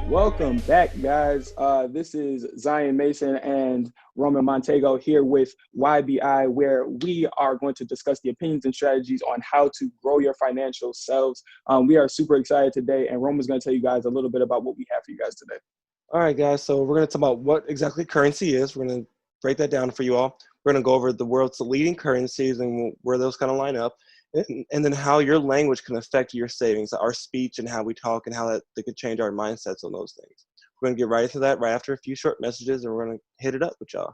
Welcome back, guys. This is Zion Mason and Roman Montego here with YBI, where we are going to discuss the opinions and strategies on how to grow your financial selves. We are super excited today, and Roman's going to tell you guys a little bit about what we have for you guys today. All right, guys. So we're going to talk about what exactly currency is. We're going to break that down for you all. We're going to go over the world's leading currencies and where those kind of line up, and then how your language can affect your savings, our speech and how we talk, and how they could change our mindsets on those things. We're going to get right into that right after a few short messages, and we're going to hit it up with y'all.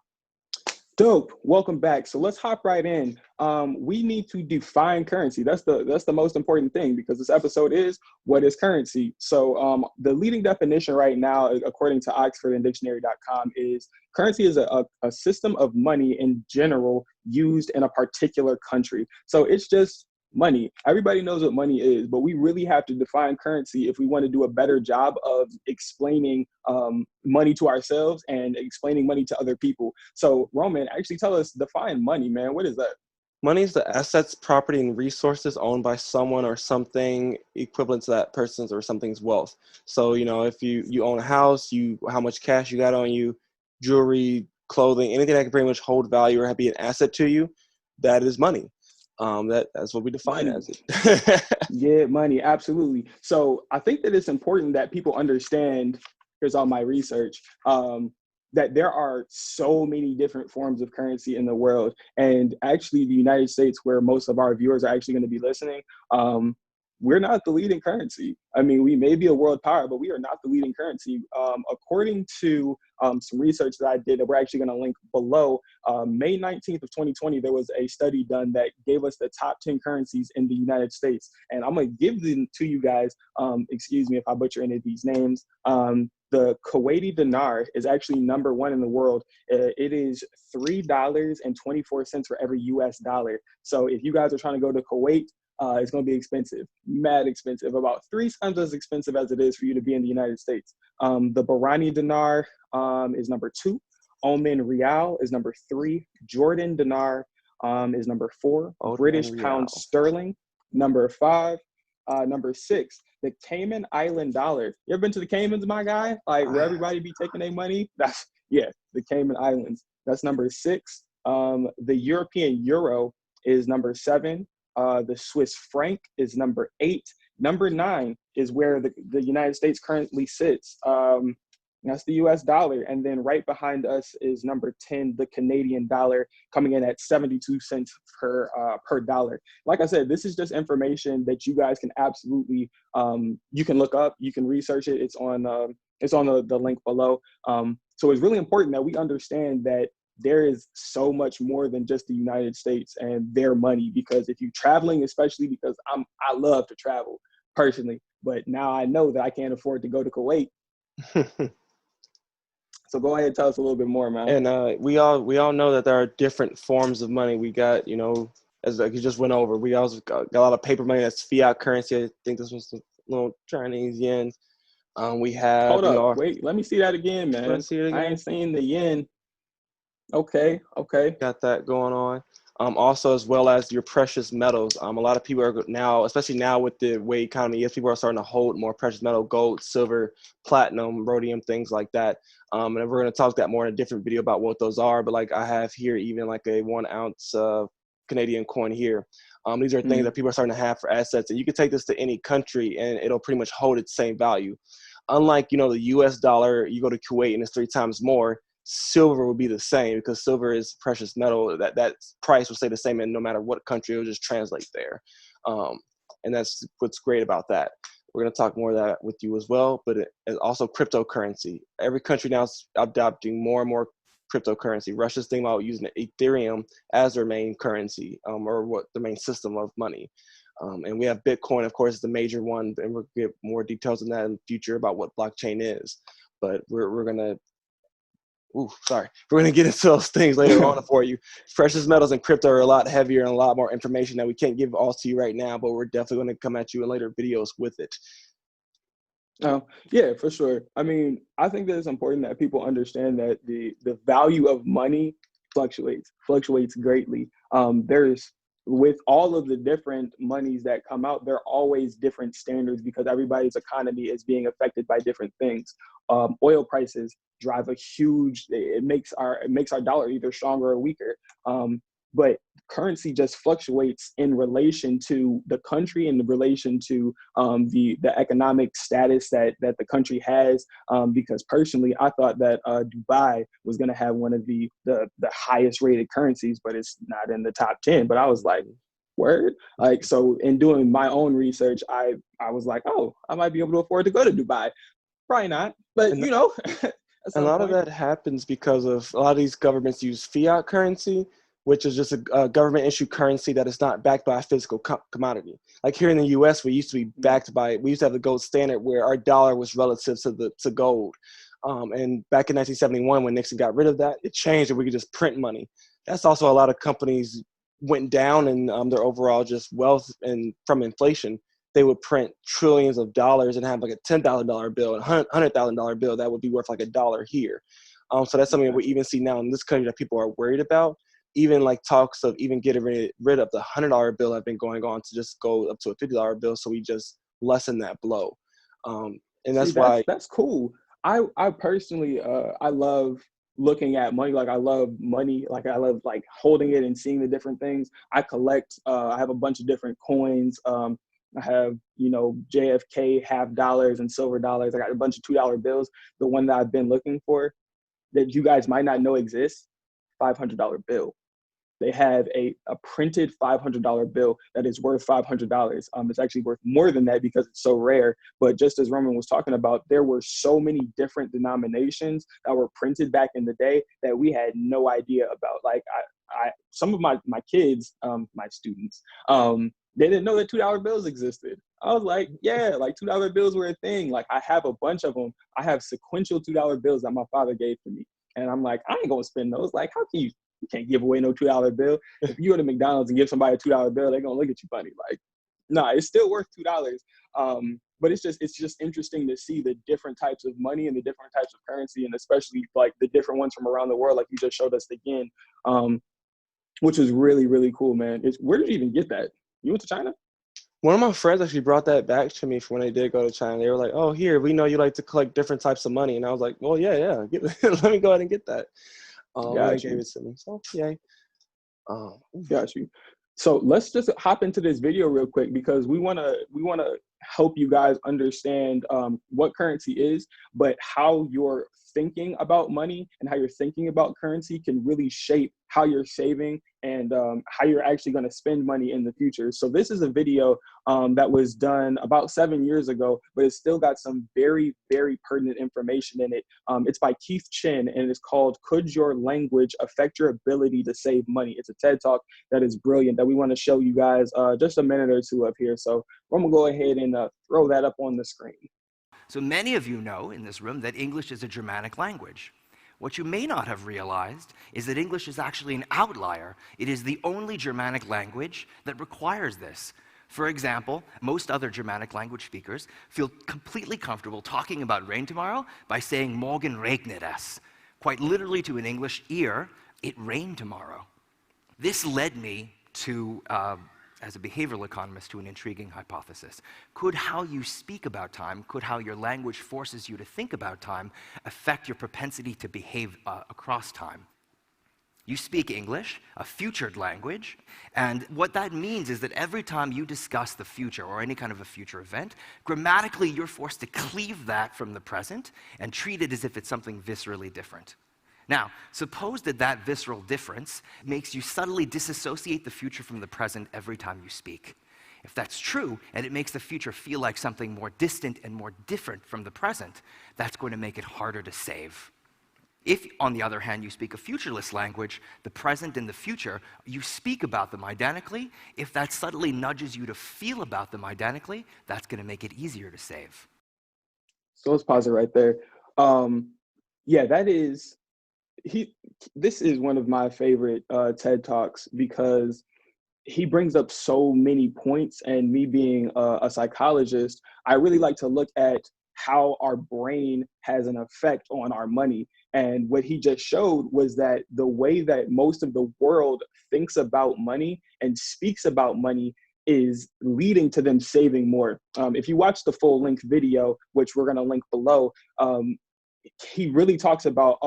Dope. Welcome back. So let's hop right in. We need to define currency. That's the most important thing, because this episode is what is currency. So the leading definition right now, according to Oxford and dictionary.com, is currency is a system of money in general used in a particular country. So it's just money. Everybody knows what money is, but we really have to define currency if we want to do a better job of explaining money to ourselves and explaining money to other people. So Roman, actually tell us, define money, man. What is that? Money is the assets, property, and resources owned by someone or something equivalent to that person's or something's wealth. So, if you own a house, how much cash you got on you, jewelry, clothing, anything that can pretty much hold value or be an asset to you, that is money. That's what we define as it. Yeah, money, absolutely. So I think that it's important that people understand, here's all my research, that there are so many different forms of currency in the world. And actually the United States, where most of our viewers are actually going to be listening, we're not the leading currency. I mean, we may be a world power, but we are not the leading currency. According to some research that I did that we're actually going to link below, May 19th of 2020, there was a study done that gave us the top 10 currencies in the United States. And I'm going to give them to you guys. Excuse me if I butcher any of these names. The Kuwaiti dinar is actually number one in the world. It is $3.24 for every US dollar. So if you guys are trying to go to Kuwait, it's going to be expensive, mad expensive, about 3 times as expensive as it is for you to be in the United States. The Bahraini dinar is number 2. Oman Rial is number 3. Jordan dinar is number 4. British pound sterling, number 5. Number 6, the Cayman Island dollar. You ever been to the Caymans, my guy? Like where everybody be taking their money? The Cayman Islands. That's number 6. The European euro is number 7. The Swiss franc is number 8. Number 9 is where the United States currently sits. That's the US dollar. And then right behind us is number 10, the Canadian dollar, coming in at 72 cents per dollar. Like I said, this is just information that you guys can absolutely, you can look up, you can research it. It's on the link below. So it's really important that we understand that there is so much more than just the United States and their money, because if you're traveling, especially because I love to travel personally, but now I know that I can't afford to go to Kuwait. So go ahead and tell us a little bit more, man. And we all know that there are different forms of money. We got, as like you just went over, we also got a lot of paper money that's fiat currency. I think this was some little Chinese yen. We have. Hold up, wait, let me see that again, man. See it again? I ain't seen the yen. Okay. Got that going on. Also, as well as your precious metals. A lot of people are now, especially now with the way economy is, people are starting to hold more precious metal, gold, silver, platinum, rhodium, things like that. And we're going to talk that more in a different video about what those are. But like I have here, even like a 1 ounce Canadian coin here. These are things that people are starting to have for assets. And you can take this to any country and it'll pretty much hold its same value. Unlike, the US dollar, you go to Kuwait and it's 3 times more. Silver will be the same because silver is precious metal. That price will stay the same, and no matter what country, it'll just translate there. And that's what's great about that. We're going to talk more of that with you as well, but it's also cryptocurrency. Every country now is adopting more and more cryptocurrency. Russia's thinking about using Ethereum as their main currency, or what the main system of money. And we have Bitcoin, of course, is the major one, and we'll get more details on that in the future about what blockchain is. But we're going to we're going to get into those things later on for you. Precious metals and crypto are a lot heavier and a lot more information that we can't give all to you right now, but we're definitely going to come at you in later videos with it. Yeah, for sure. I mean, I think that it's important that people understand that the value of money fluctuates greatly. There's with all of the different monies that come out, there are always different standards because everybody's economy is being affected by different things. Oil prices drive a huge. It makes our dollar either stronger or weaker. But currency just fluctuates in relation to the country and in relation to the economic status that the country has. Because personally, I thought that Dubai was going to have one of the highest rated currencies, but it's not in the top 10. But I was like, word. Like, so in doing my own research, I was like, oh, I might be able to afford to go to Dubai. Probably not, but And you know, at a some lot of point. that happens because of a lot of these governments use fiat currency, which is just a government issued currency that is not backed by a physical commodity. Like here in the U.S., we used to be backed by, we used to have the gold standard where our dollar was relative to gold. And back in 1971, when Nixon got rid of that, it changed and we could just print money. That's also a lot of companies went down in their overall just wealth and from inflation. They would print trillions of dollars and have like a $10,000 bill and $100,000 bill that would be worth like $1 here. So that's something that we even see now in this country that people are worried about. Even like talks of even getting rid of the $100 bill have been going on to just go up to a $50 bill. So we just lessen that blow. And See, that's why. that's cool. I personally I love looking at money. Like I love money. Like I love like holding it and seeing the different things. I collect. I have a bunch of different coins. I have, you know, JFK half dollars and silver dollars. I got a bunch of $2 bills. The one that I've been looking for that you guys might not know exists, $500 bill. They have a printed $500 bill that is worth $500. It's actually worth more than that because it's so rare. But just as Roman was talking about, there were so many different denominations that were printed back in the day that we had no idea about. Like some of my kids, my students, they didn't know that $2 bills existed. I was like, yeah, like $2 bills were a thing. Like I have a bunch of them. I have sequential $2 bills that my father gave to me. And I'm like, I ain't gonna spend those. Like, how can you can't give away no $2 bill. If you go to McDonald's and give somebody a $2 bill, they're gonna look at you funny. Like, nah, it's still worth $2. But it's just interesting to see the different types of money and the different types of currency, and especially like the different ones from around the world, like you just showed us again, which is really really cool, man. Where did you even get that? You went to China? One of my friends actually brought that back to me from when they did go to China. They were like, "Oh, here, we know you like to collect different types of money," and I was like, "Well, yeah, let me go ahead and get that." And they Got gave you. it to me. So yeah. Got you. So let's just hop into this video real quick because we wanna help you guys understand what currency is, but how you're thinking about money and how you're thinking about currency can really shape how you're saving and how you're actually going to spend money in the future. So this is a video that was done about 7 years ago, but it's still got some very, very pertinent information in it. It's by Keith Chin, and it's called "Could Your Language Affect Your Ability to Save Money?" It's a TED Talk that is brilliant that we want to show you guys just a minute or two up here. So I'm going to go ahead and throw that up on the screen. So many of you know in this room that English is a Germanic language. What you may not have realized is that English is actually an outlier. It is the only Germanic language that requires this. For example, most other Germanic language speakers feel completely comfortable talking about rain tomorrow by saying "Morgen regnet es." Quite literally to an English ear, it rained tomorrow. This led me to as a behavioral economist, to an intriguing hypothesis. Could how you speak about time, could how your language forces you to think about time, affect your propensity to behave across time? You speak English, a futured language, and what that means is that every time you discuss the future or any kind of a future event, grammatically you're forced to cleave that from the present and treat it as if it's something viscerally different. Now, suppose that that visceral difference makes you subtly disassociate the future from the present every time you speak. If that's true, and it makes the future feel like something more distant and more different from the present, that's going to make it harder to save. If, on the other hand, you speak a futureless language, the present and the future, you speak about them identically. If that subtly nudges you to feel about them identically, that's going to make it easier to save. So let's pause it right there. Yeah, this is one of my favorite TED Talks because he brings up so many points, and me being a psychologist, I really like to look at how our brain has an effect on our money. And what he just showed was that the way that most of the world thinks about money and speaks about money is leading to them saving more. If you watch the full length video, which we're going to link below, he really talks about,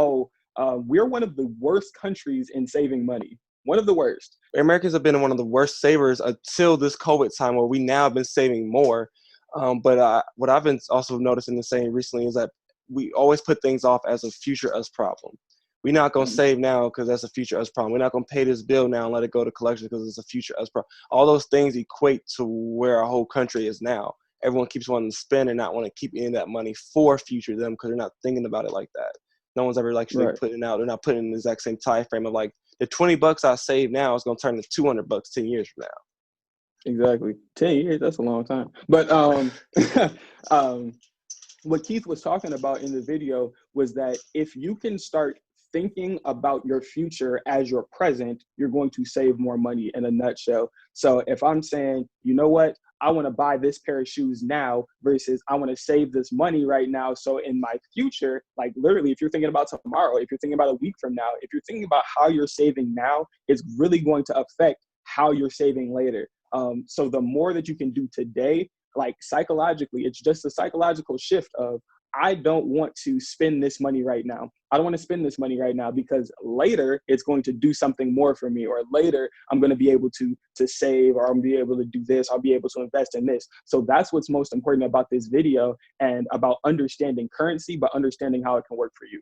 we're one of the worst countries in saving money. One of the worst. Americans have been one of the worst savers until this COVID time, where we now have been saving more. But what I've been also noticing the same recently is that we always put things off as a future us problem. We're not going to save now because that's a future us problem. We're not going to pay this bill now and let it go to collection because it's a future us problem. All those things equate to where our whole country is now. Everyone keeps wanting to spend and not want to keep any of that money for future them because they're not thinking about it like that. No one's ever actually putting out. They're not putting in the exact same time frame of like the $20 I save now is going to turn to $200 10 years from now. Exactly. 10 years, that's a long time. But what Keith was talking about in the video was that if you can start thinking about your future as your present, you're going to save more money, in a nutshell. So if I'm saying, you know what, I want to buy this pair of shoes now versus I want to save this money right now. So in my future, like literally, if you're thinking about tomorrow, if you're thinking about a week from now, if you're thinking about how you're saving now, it's really going to affect how you're saving later. So the more that you can do today, like psychologically, it's just a psychological shift of, I don't want to spend this money right now. I don't want to spend this money right now because later it's going to do something more for me, or later I'm going to be able to save, or I'm going to be able to do this. I'll be able to invest in this. So that's what's most important about this video and about understanding currency, but understanding how it can work for you.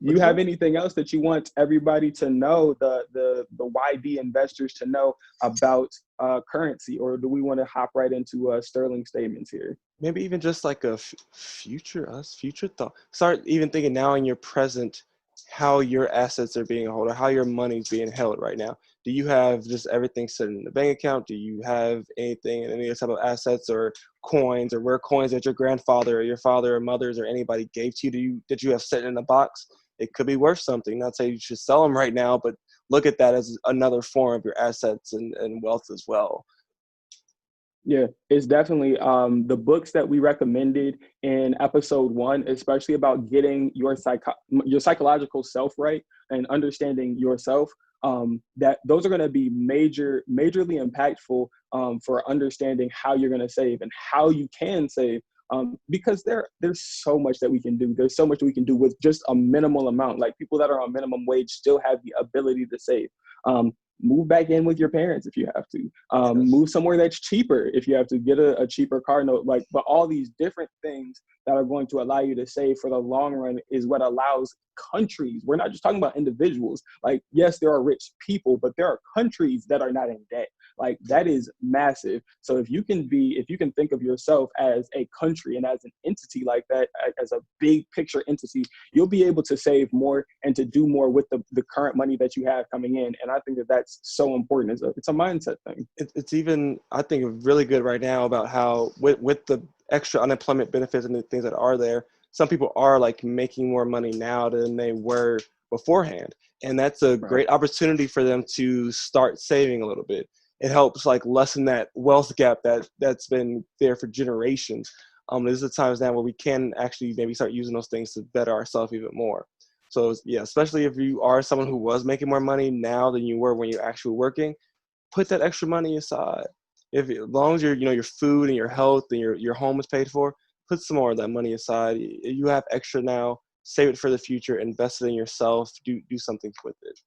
Do you have anything else that you want everybody to know, the YB investors to know about currency, or do we want to hop right into Sterling statements here? Maybe even just like a future thought. Start even thinking now in your present, how your assets are being held, or how your money's being held right now. Do you have just everything sitting in the bank account? Do you have anything, any type of assets or coins or rare coins that your grandfather or your father or mothers or anybody gave to you that you have sitting in a box? It could be worth something. Not saying you should sell them right now, but look at that as another form of your assets and wealth as well. Yeah, it's definitely the books that we recommended in episode 1, especially about getting your psychological self right and understanding yourself. That those are going to be majorly impactful for understanding how you're going to save and how you can save. Because there's so much that we can do. There's so much we can do with just a minimal amount. Like people that are on minimum wage still have the ability to save. Move back in with your parents if you have to. Move somewhere that's cheaper if you have to. Get a cheaper car note. But all these different things that are going to allow you to save for the long run is what allows countries. We're not just talking about individuals. Like, yes, there are rich people, but there are countries that are not in debt. Like, that is massive. So if you can think of yourself as a country and as an entity like that, as a big picture entity, you'll be able to save more and to do more with the current money that you have coming in. And I think that that's so important. It's a mindset thing. It's even, I think, really good right now about how with the extra unemployment benefits and the things that are there, some people are like making more money now than they were beforehand. And that's a great opportunity for them to start saving a little bit. It helps like lessen that wealth gap that's been there for generations. There's the times now where we can actually maybe start using those things to better ourselves even more. So yeah, especially if you are someone who was making more money now than you were when you're actually working, put that extra money aside. As long as your food and your health and your home is paid for, put some more of that money aside. You have extra now, save it for the future, invest it in yourself, do something with it.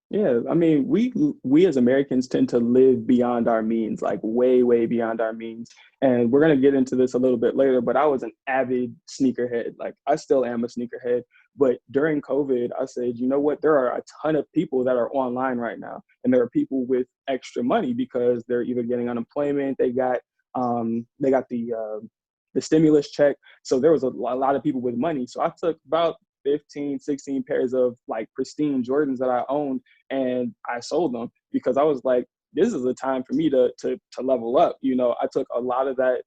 Yeah, I mean, we as Americans tend to live beyond our means, like way, way beyond our means. And we're gonna get into this a little bit later, but I was an avid sneakerhead. Like, I still am a sneakerhead. But during COVID, I said, you know what? There are a ton of people that are online right now, and there are people with extra money because they're either getting unemployment, they got the stimulus check. So there was a lot of people with money. So I took about 15, 16 pairs of like pristine Jordans that I owned, and I sold them because I was like, this is a time for me to level up. I took a lot of that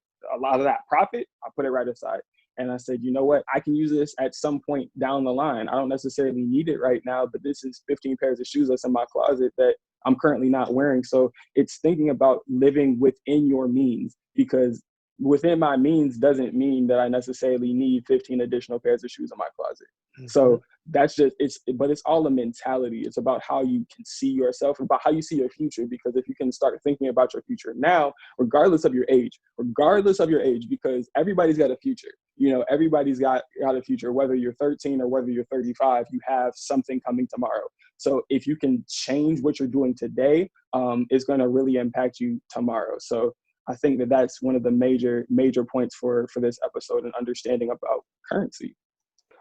profit, I put it right aside. And I said, you know what, I can use this at some point down the line. I don't necessarily need it right now, but this is 15 pairs of shoes that's in my closet that I'm currently not wearing. So it's thinking about living within your means, because within my means doesn't mean that I necessarily need 15 additional pairs of shoes in my closet. Mm-hmm. So that's just but it's all a mentality. It's about how you can see yourself, about how you see your future. Because if you can start thinking about your future now, regardless of your age, because everybody's got a future. Everybody's got a future, whether you're 13 or whether you're 35, you have something coming tomorrow. So if you can change what you're doing today, it's going to really impact you tomorrow. So I think that that's one of the major points for this episode and understanding about currency.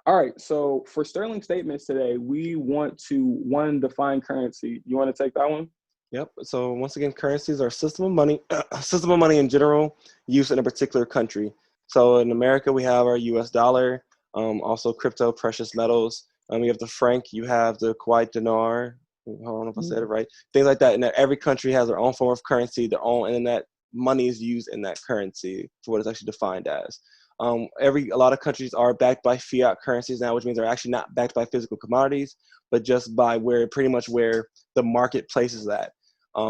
All right, so for sterling statements today, we want to define currency. You want to take that one? Yep. So once again, currencies are a system of money, system of money in general, used in a particular country. So in America, we have our U.S. dollar, also crypto, precious metals. You have the franc, you have the Kuwait dinar. I don't know if I said it right. Things like that. And every country has their own form of currency, their own, and then that money is used in that currency for what it's actually defined as. A lot of countries are backed by fiat currencies now, which means they're actually not backed by physical commodities, but just by pretty much where the market places that.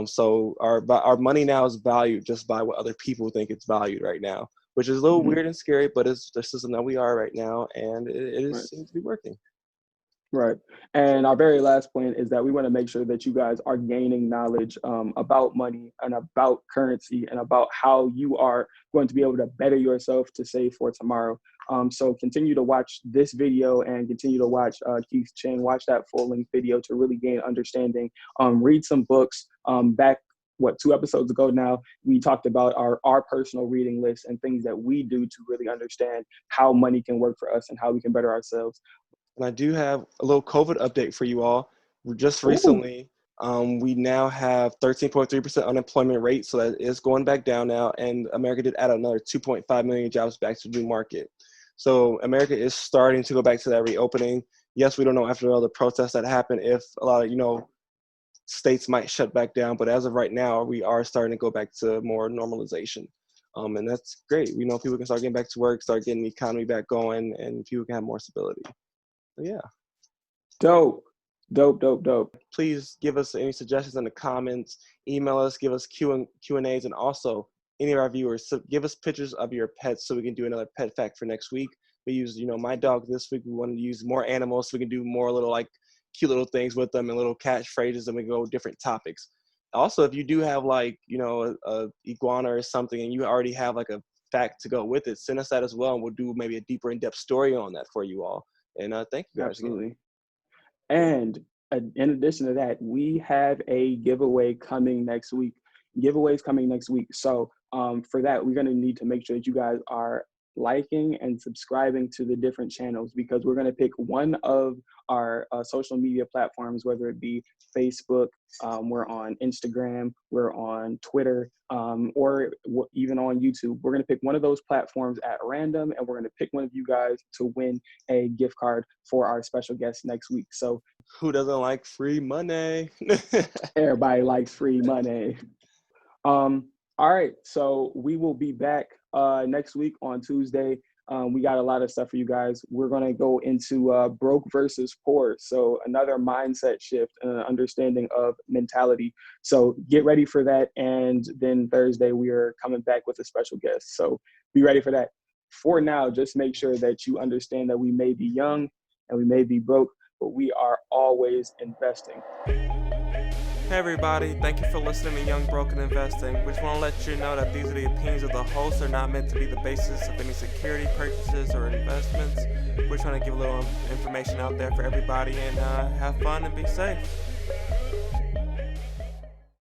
So our money now is valued just by what other people think it's valued right now, which is a little weird and scary, but it's the system that we are right now, and Right. seems to be working. Right. And our very last point is that we want to make sure that you guys are gaining knowledge about money and about currency and about how you are going to be able to better yourself to save for tomorrow. So continue to watch this video and continue to watch Keith Chen, watch that full-length video to really gain understanding. Read some books. Back 2 episodes ago now, we talked about our personal reading list and things that we do to really understand how money can work for us and how we can better ourselves. And I do have a little COVID update for you all. Just recently, we now have 13.3% unemployment rate, so that is going back down now. And America did add another 2.5 million jobs back to the market. So America is starting to go back to that reopening. Yes, we don't know after all the protests that happened if a lot of states might shut back down, but as of right now, we are starting to go back to more normalization. And that's great. We know people can start getting back to work, start getting the economy back going, and people can have more stability. Yeah. Dope. Please give us any suggestions in the comments. Email us, give us Q&As, and also any of our viewers, so give us pictures of your pets so we can do another pet fact for next week. We use, my dog this week. We want to use more animals so we can do more little cute little things with them and little catchphrases, and we go different topics. Also, if you do have a iguana or something and you already have a fact to go with it, send us that as well, and we'll do maybe a deeper in-depth story on that for you all. And thank you guys. Absolutely. Again. And in addition to that, we have a giveaway coming next week. So for that, we're going to need to make sure that you guys are liking and subscribing to the different channels, because we're going to pick one of our social media platforms, whether it be Facebook, we're on Instagram, we're on Twitter, or even on YouTube. We're going to pick one of those platforms at random, and we're going to pick one of you guys to win a gift card for our special guest next week. So who doesn't like free money? Everybody likes free money. All right, so we will be back next week on Tuesday. We got a lot of stuff for you guys. We're going to go into broke versus poor. So another mindset shift and understanding of mentality. So get ready for that. And then Thursday, we are coming back with a special guest. So be ready for that. For now, just make sure that you understand that we may be young and we may be broke, but we are always investing. Hey everybody, thank you for listening to Young Broken Investing. We just want to let you know that these are the opinions of the hosts. They're not meant to be the basis of any security purchases or investments. We're trying to give a little information out there for everybody, and have fun and be safe.